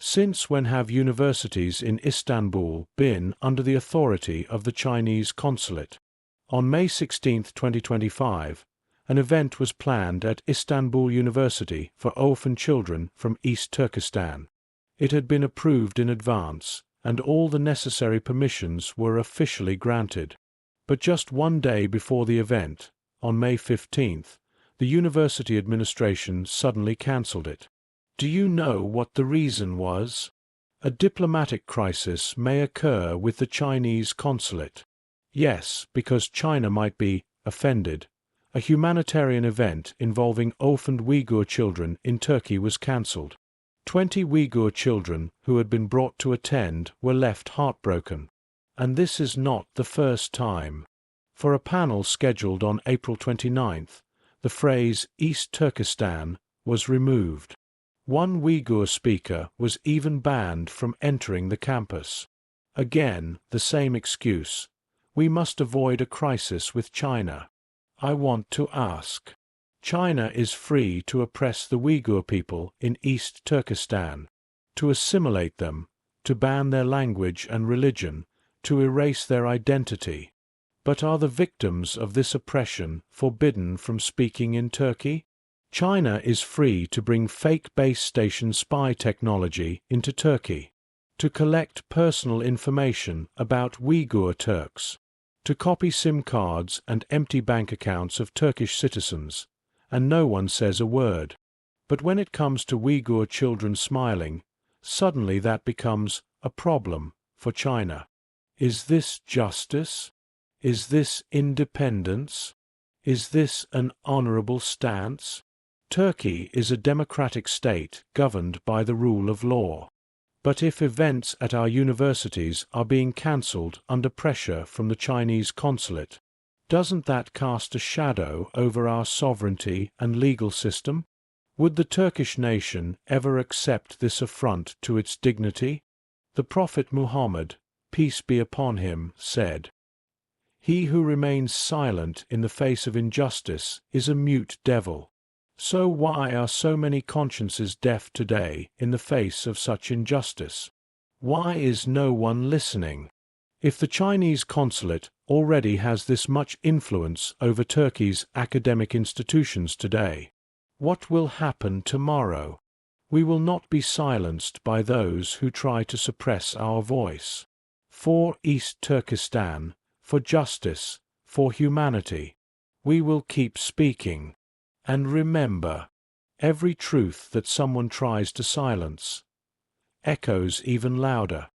Since when have universities in Istanbul been under the authority of the Chinese Consulate? On May 16, 2025, an event was planned at Istanbul University for orphan children from East Turkistan. It had been approved in advance, and all the necessary permissions were officially granted. But just one day before the event, on May 15th, the university administration suddenly cancelled it. Do you know what the reason was? A diplomatic crisis may occur with the Chinese consulate. Yes, because China might be offended. A humanitarian event involving orphaned Uyghur children in Turkey was cancelled. 20 Uyghur children who had been brought to attend were left heartbroken. And this is not the first time. For a panel scheduled on April 29th, the phrase East Turkistan was removed. One Uyghur speaker was even banned from entering the campus. Again, the same excuse. We must avoid a crisis with China. I want to ask. China is free to oppress the Uyghur people in East Turkistan, to assimilate them, to ban their language and religion, to erase their identity. But are the victims of this oppression forbidden from speaking in Turkey? China is free to bring fake base station spy technology into Turkey, to collect personal information about Uyghur Turks, to copy SIM cards and empty bank accounts of Turkish citizens, and no one says a word. But when it comes to Uyghur children smiling, suddenly that becomes a problem for China. Is this justice? Is this independence? Is this an honorable stance? Turkey is a democratic state governed by the rule of law. But if events at our universities are being cancelled under pressure from the Chinese consulate, doesn't that cast a shadow over our sovereignty and legal system? Would the Turkish nation ever accept this affront to its dignity? The Prophet Muhammad, peace be upon him, said, "He who remains silent in the face of injustice is a mute devil." So why are so many consciences deaf today in the face of such injustice? Why is no one listening? If the Chinese consulate already has this much influence over Turkey's academic institutions today, what will happen tomorrow? We will not be silenced by those who try to suppress our voice. For East Turkistan, for justice, for humanity, we will keep speaking. And remember, every truth that someone tries to silence echoes even louder.